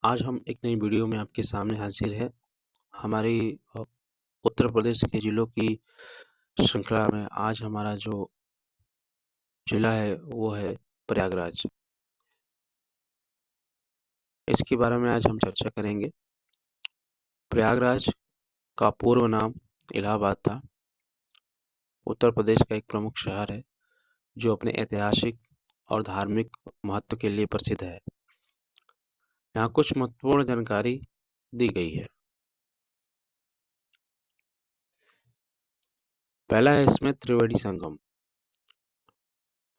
आज हम एक नई वीडियो में आपके सामने हाजिर है। हमारी उत्तर प्रदेश के जिलों की श्रृंखला में आज हमारा जो जिला है वो है प्रयागराज। इसके बारे में आज हम चर्चा करेंगे। प्रयागराज का पूर्व नाम इलाहाबाद था। उत्तर प्रदेश का एक प्रमुख शहर है जो अपने ऐतिहासिक और धार्मिक महत्व के लिए प्रसिद्ध है। यहाँ कुछ महत्वपूर्ण जानकारी दी गई है। पहला है इसमें त्रिवेणी संगम।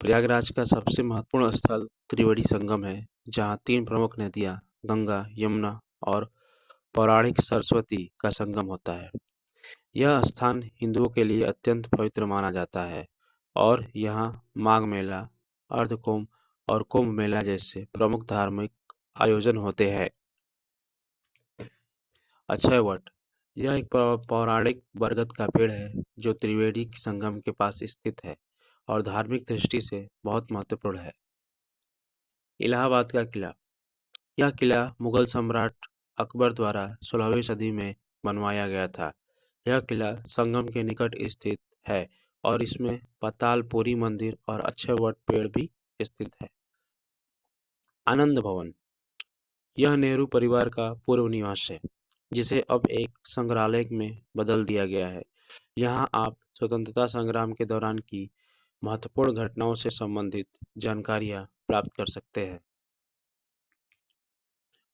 प्रयागराज का सबसे महत्वपूर्ण स्थल त्रिवेणी संगम है, जहाँ तीन प्रमुख नदियाँ गंगा, यमुना और पौराणिक सरस्वती का संगम होता है। यह स्थान हिंदुओं के लिए अत्यंत पवित्र माना जाता है और यहाँ माघ मेला, अर्धकुंभ और कुंभ मेला जैसे प्रमुख धार्मिक आयोजन होते हैं। अक्षय वट, यह एक पौराणिक बरगद का पेड़ है जो त्रिवेणी संगम के पास स्थित है और धार्मिक दृष्टि से बहुत महत्वपूर्ण है। इलाहाबाद का किला, यह किला मुगल सम्राट अकबर द्वारा 16वीं सदी में बनवाया गया था। यह किला संगम के निकट स्थित है और इसमें पातालपुरी मंदिर और अक्षयवट पेड़ भी स्थित है। आनंद भवन, यह नेहरू परिवार का पूर्व निवास है, जिसे अब एक संग्रहालय में बदल दिया गया है। यहाँ आप स्वतंत्रता संग्राम के दौरान की महत्वपूर्ण घटनाओं से संबंधित जानकारियाँ प्राप्त कर सकते हैं।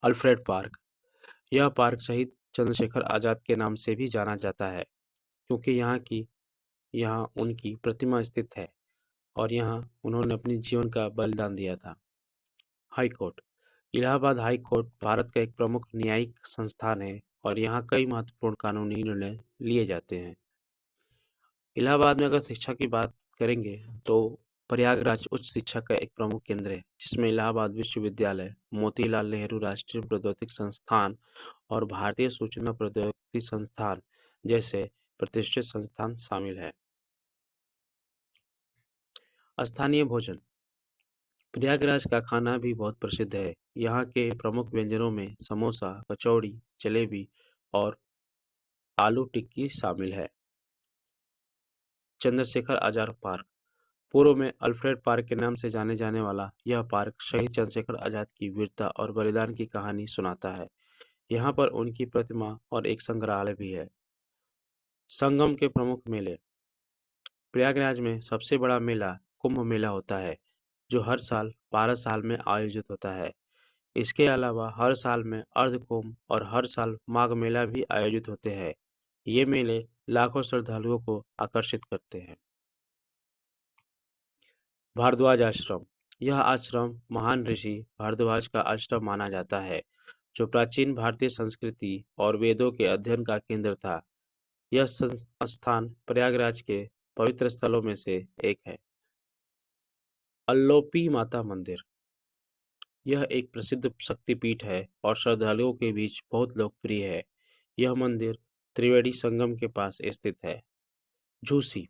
अल्फ्रेड पार्क, यह पार्क शहीद चंद्रशेखर आजाद के नाम से भी जाना जाता है, क्योंकि यहाँ उनकी प्रतिमा स्थित है और यहाँ उन्होंने अपने जीवन का बलिदान दिया था। High court, Allahabad high court Bharat का एक प्रमुख न्यायिक संस्थान है और यहाँ कई महत्वपूर्ण कानूनी निर्णय लिए जाते हैं। इलाहाबाद में अगर शिक्षा की बात करेंगे तो प्रयागराज उच्च शिक्षा का एक प्रमुख केंद्र है, जिसमें इलाहाबाद विश्वविद्यालय, मोतीलाल नेहरू राष्ट्रीय प्रौद्योगिकी संस्थान और भारतीय सूचना प्रौद्योगिकी संस्थान जैसे प्रतिष्ठित संस्थान शामिल है। स्थानीय भोजन, प्रयागराज का खाना भी बहुत प्रसिद्ध है। यहाँ के प्रमुख व्यंजनों में समोसा, कचौड़ी, जलेबी और आलू टिक्की शामिल है। चंद्रशेखर आजाद पार्क, पूर्व में अल्फ्रेड पार्क के नाम से जाने जाने वाला यह पार्क शहीद चंद्रशेखर आजाद की वीरता और बलिदान की कहानी सुनाता है। यहाँ पर उनकी प्रतिमा और एक संग्रहालय भी है। संगम के प्रमुख मेले, प्रयागराज में सबसे बड़ा मेला कुंभ मेला होता है, जो हर साल 12 साल में आयोजित होता है। इसके अलावा हर साल में अर्धकुंभ और हर साल माघ मेला भी आयोजित होते हैं। ये मेले लाखों श्रद्धालुओं को आकर्षित करते हैं। भारद्वाज आश्रम, यह आश्रम महान ऋषि भारद्वाज का आश्रम माना जाता है, जो प्राचीन भारतीय संस्कृति और वेदों के अध्ययन का केंद्र था। यह स्थान प्रयागराज के पवित्र स्थलों में से एक है। अल्लोपी माता मंदिर, यह एक प्रसिद्ध शक्तिपीठ है और श्रद्धालुओं के बीच बहुत लोकप्रिय है। यह मंदिर त्रिवेणी संगम के पास स्थित है। झूसी,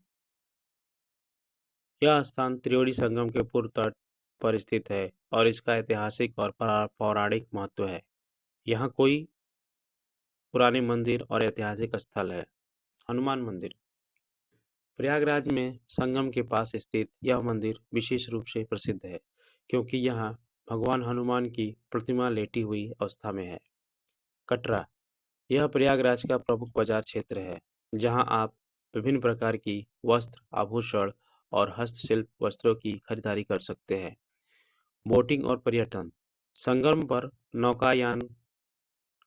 यह स्थान त्रिवेणी संगम के पूर्व तट पर स्थित है और इसका ऐतिहासिक और पौराणिक महत्व है। यहाँ कोई पुराने मंदिर और ऐतिहासिक स्थल है। हनुमान मंदिर, प्रयागराज में संगम के पास स्थित यह मंदिर विशेष रूप से प्रसिद्ध है, क्योंकि यहाँ भगवान हनुमान की प्रतिमा लेटी हुई अवस्था में है। कटरा, यह प्रयागराज का प्रमुख बाजार क्षेत्र है, जहाँ आप विभिन्न प्रकार की वस्त्र, आभूषण और हस्तशिल्प वस्त्रों की खरीदारी कर सकते हैं। बोटिंग और पर्यटन, संगम पर नौकायान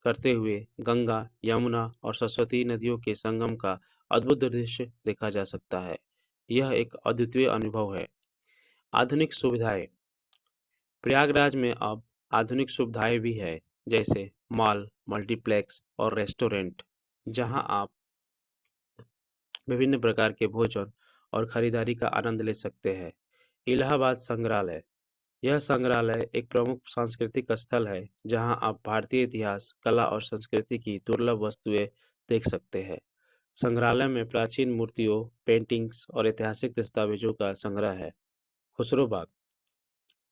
करते हुए गंगा, यमुना और सरस्वती नदियों के संगम का अद्भुत दृश्य देखा जा सकता है। यह एक अद्वितीय अनुभव है। आधुनिक सुविधाएं, प्रयागराज में अब आधुनिक सुविधाएं भी है, जैसे मॉल, मल्टीप्लेक्स और रेस्टोरेंट, जहां आप विभिन्न प्रकार के भोजन और खरीदारी का आनंद ले सकते हैं। इलाहाबाद संग्रहालय, यह संग्रहालय एक प्रमुख सांस्कृतिक स्थल है, जहां आप भारतीय इतिहास, कला और संस्कृति की दुर्लभ वस्तुएं देख सकते हैं। संग्रहालय में प्राचीन मूर्तियों, पेंटिंग्स और ऐतिहासिक दस्तावेजों का संग्रह है। खुसरो बाग,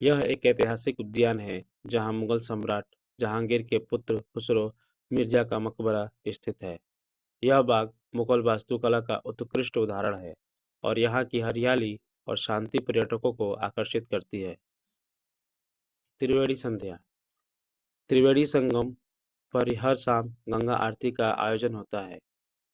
यह एक ऐतिहासिक उद्यान है जहां मुगल सम्राट जहांगीर के पुत्र खुसरो मिर्जा का मकबरा स्थित है। यह बाग मुगल वास्तुकला का उत्कृष्ट उदाहरण है और यहाँ की हरियाली और शांति पर्यटकों को आकर्षित करती है। त्रिवेणी संध्या। त्रिवेणी संगम पर हर शाम गंगा आरती का आयोजन होता है।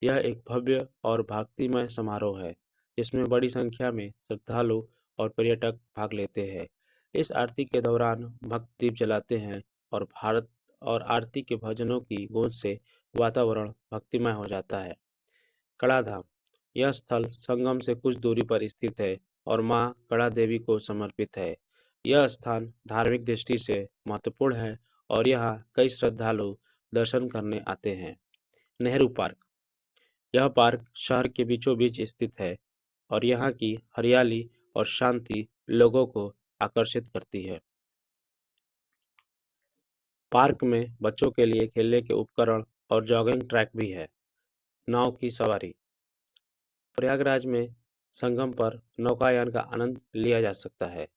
यह एक भव्य और भक्तिमय समारोह है, जिसमें बड़ी संख्या में श्रद्धालु और पर्यटक भाग लेते हैं। इस आरती के दौरान भक्त दीप जलाते हैं और भारत और आरती के भजनों की गूंज से वातावरण भक्तिमय हो जाता है। कड़ाधाम। यह स्थल संगम से कुछ दूरी पर स्थित है और मां कड़ा देवी को समर्पित है। यह स्थान धार्मिक दृष्टि से महत्वपूर्ण है और यहाँ कई श्रद्धालु दर्शन करने आते हैं। नेहरू पार्क। यह पार्क शहर के बीचों बीच स्थित है और यहाँ की हरियाली और शांति लोगों को आकर्षित करती है। पार्क में बच्चों के लिए खेलने के उपकरण और जॉगिंग ट्रैक भी है। नाव की सवारी। प्रयागराज में संगम पर नौकायान का आनंद लिया जा सकता है।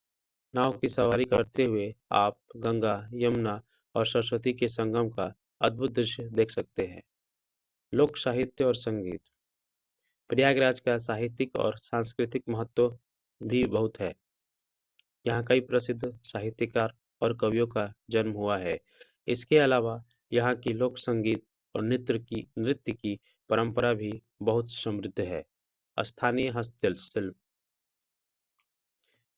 नाव की सवारी करते हुए आप गंगा, यमुना और सरस्वती के संगम का अद्भुत दृश्य देख सकते हैं। लोक साहित्य और संगीत। प्रयागराज का साहित्यिक और सांस्कृतिक महत्व भी बहुत है। यहाँ कई प्रसिद्ध साहित्यकार और कवियों का जन्म हुआ है। इसके अलावा यहाँ की लोक संगीत और नृत्य की परंपरा भी बहुत समृद्ध है। स्थानीय हस्तशिल्प।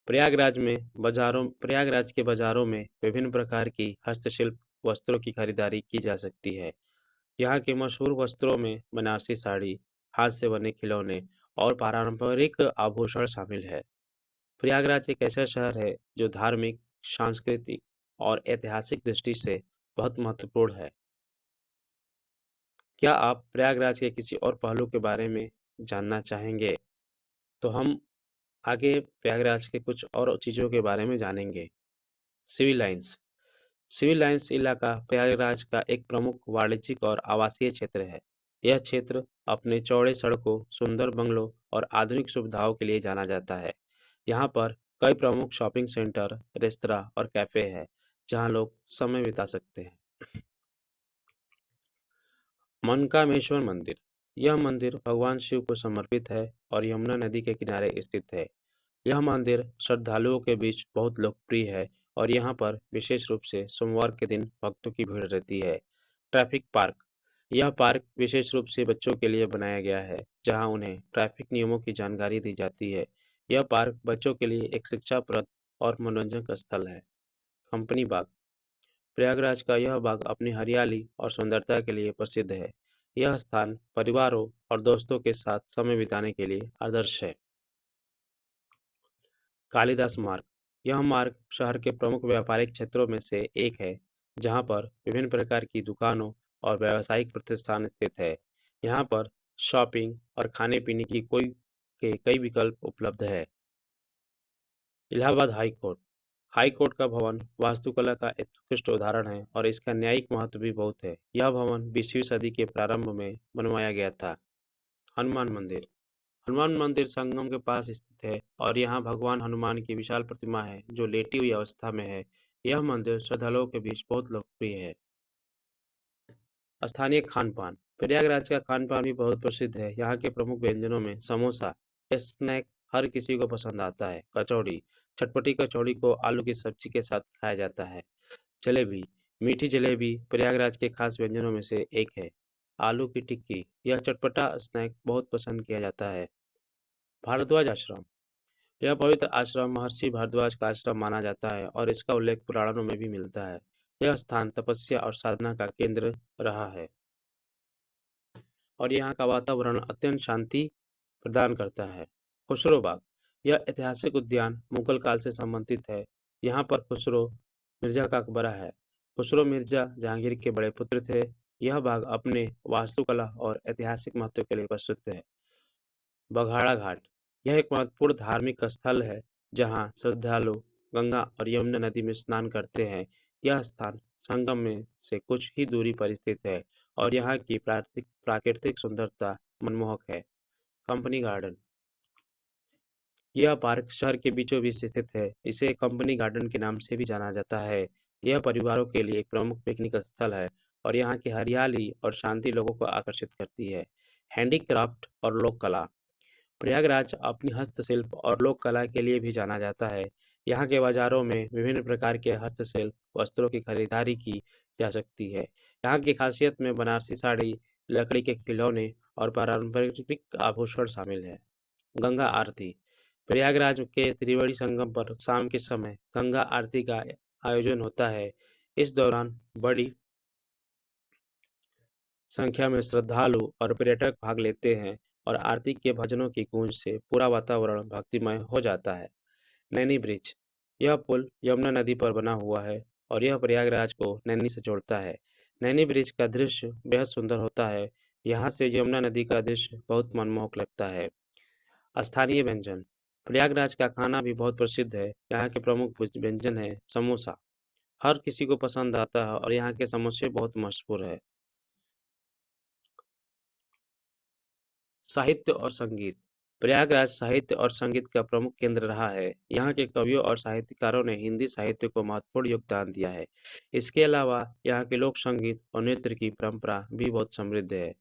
प्रयागराज के बाजारों में विभिन्न प्रकार की हस्तशिल्प वस्त्रों की खरीदारी की जा सकती है। यहाँ के मशहूर वस्त्रों में बनारसी साड़ी, हाथ से बने खिलौने और पारंपरिक आभूषण शामिल है। प्रयागराज एक ऐसा शहर है जो धार्मिक, सांस्कृतिक और ऐतिहासिक दृष्टि से बहुत महत्वपूर्ण है। क्या आप प्रयागराज के किसी और पहलू के बारे में जानना चाहेंगे? तो हम आगे प्रयागराज के कुछ और चीज़ों के बारे में जानेंगे। Civil lines. सिविल लाइन्स इलाका प्रयागराज का एक प्रमुख वाणिज्यिक और आवासीय क्षेत्र है। यह क्षेत्र अपने चौड़े सड़कों, सुंदर बंगलों और आधुनिक सुविधाओं के लिए जाना जाता है। यहाँ पर कई प्रमुख शॉपिंग सेंटर, रेस्तरां और कैफ़े हैं, जहाँ लोग समय बिता सकते हैं। मनकामेश्वर मंदिर। यह मंदिर भगवान शिव को समर्पित है और यमुना नदी के किनारे स्थित है। यह मंदिर श्रद्धालुओं के बीच बहुत लोकप्रिय है और यहाँ पर विशेष रूप से सोमवार के दिन भक्तों की भीड़ रहती है। Traffic park. यह पार्क विशेष रूप से बच्चों के लिए बनाया गया है, जहाँ उन्हें ट्रैफिक नियमों की जानकारी दी जाती है। यह पार्क बच्चों के लिए एक शिक्षाप्रद और मनोरंजक स्थल है। कंपनी बाग। प्रयागराज का यह बाग अपनी हरियाली और सुंदरता के लिए प्रसिद्ध है। यह स्थान परिवारों और दोस्तों के साथ समय बिताने के लिए आदर्श है। कालिदास मार्ग। यह मार्ग शहर के प्रमुख व्यापारिक क्षेत्रों में से एक है, जहाँ पर विभिन्न प्रकार की दुकानों और व्यावसायिक प्रतिष्ठान स्थित है। यहाँ पर शॉपिंग और खाने-पीने की कई विकल्प उपलब्ध है। Allahabad high court. High court का भवन वास्तुकला का एक उत्कृष्ट उदाहरण है और इसका न्यायिक महत्व भी बहुत है। यह भवन 20वीं सदी के प्रारंभ में बनवाया गया था। हनुमान मंदिर। हनुमान मंदिर संगम के पास स्थित है और यहाँ भगवान हनुमान की विशाल प्रतिमा है, जो लेटी हुई अवस्था में है। यह मंदिर श्रद्धालुओं के बीच बहुत लोकप्रिय है। स्थानीय खान-पान। प्रयागराज का खान-पान भी बहुत प्रसिद्ध है। यहाँ के प्रमुख व्यंजनों में समोसा, स्नैक हर किसी को पसंद आता है। कचौड़ी, चटपटी कचौड़ी को आलू की सब्जी के साथ खाया जाता है। जलेबी, मीठी जलेबी प्रयागराज के खास व्यंजनों में से एक है। आलू की टिक्की, यह चटपटा स्नैक बहुत पसंद किया जाता है। भारद्वाज आश्रम। यह पवित्र आश्रम महर्षि भारद्वाज का आश्रम माना जाता है और इसका उल्लेख पुराणों में भी मिलता है। यह स्थान तपस्या और साधना का केंद्र रहा है और यहाँ का वातावरण अत्यंत शांति प्रदान करता है। खुसरो बाग। यह ऐतिहासिक उद्यान मुगल काल से संबंधित है। यहाँ पर खुसरो मिर्जा का मकबरा है। खुसरो मिर्जा जहांगीर के बड़े पुत्र थे। यह बाग अपने वास्तुकला और ऐतिहासिक महत्व के लिए प्रसिद्ध है। बघाड़ा घाट। यह एक महत्वपूर्ण धार्मिक स्थल है, जहाँ श्रद्धालु गंगा और यमुना नदी में स्नान करते हैं। यह स्थान संगम में से कुछ ही दूरी पर स्थित है और यहाँ की प्राकृतिक सुंदरता मनमोहक है। Company garden. यह पार्क शहर के बीचों बीच स्थित है। इसे कंपनी गार्डन के नाम से भी जाना जाता है। यह परिवारों के लिए एक प्रमुख पिकनिक स्थल है और यहाँ की हरियाली और शांति लोगों को आकर्षित करती है। हैंडीक्राफ्ट और लोक कला। प्रयागराज अपनी हस्तशिल्प और लोक कला के लिए भी जाना जाता है। यहाँ के बाजारों में विभिन्न प्रकार के हस्तशिल्प वस्त्रों की खरीदारी की जा सकती है। यहाँ की खासियत में बनारसी साड़ी, लकड़ी के खिलौने और पारंपरिक आभूषण शामिल है। गंगा आरती। प्रयागराज के त्रिवेणी संगम पर शाम के समय गंगा आरती का आयोजन होता है। इस दौरान बड़ी संख्या में श्रद्धालु और पर्यटक भाग लेते हैं और आरती के भजनों की गूंज से पूरा वातावरण भक्तिमय हो जाता है। नैनी ब्रिज। यह पुल यमुना नदी पर बना हुआ है और यह प्रयागराज को नैनी से जोड़ता है। नैनी ब्रिज का दृश्य बेहद सुंदर होता है। यहाँ से यमुना नदी का दृश्य बहुत मनमोहक लगता है। स्थानीय व्यंजन। प्रयागराज का खाना भी बहुत प्रसिद्ध है। यहाँ के प्रमुख व्यंजन है समोसा। हर किसी को पसंद आता है और यहाँ के समोसे बहुत मशहूर है। साहित्य और संगीत। प्रयागराज साहित्य और संगीत का प्रमुख केंद्र रहा है। यहाँ के कवियों और साहित्यकारों ने हिंदी साहित्य को महत्वपूर्ण योगदान दिया है। इसके अलावा यहाँ के लोक संगीत और नृत्य की परंपरा भी बहुत समृद्ध है।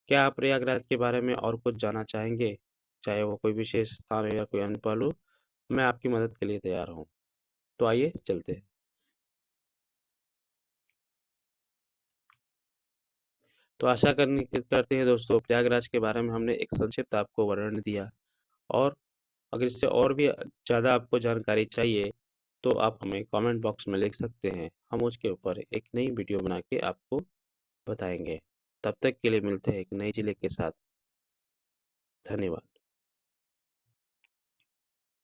क्या आप प्रयागराज के बारे में और कुछ जानना चाहेंगे? चाहे वो कोई विशेष स्थान हो या कोई अन्य पहलू, मैं आपकी मदद के लिए तैयार हूँ। तो आइए चलते हैं। तो आशा करते हैं दोस्तों, प्रयागराज के बारे में हमने एक संक्षिप्त आपको वर्णन दिया। और अगर इससे और भी ज़्यादा आपको जानकारी चाहिए तो आप हमें कमेंट बॉक्स में लिख सकते हैं। हम उसके ऊपर एक नई वीडियो बना के आपको बताएंगे। तब तक के लिए मिलते हैं एक नए जिले के साथ। धन्यवाद।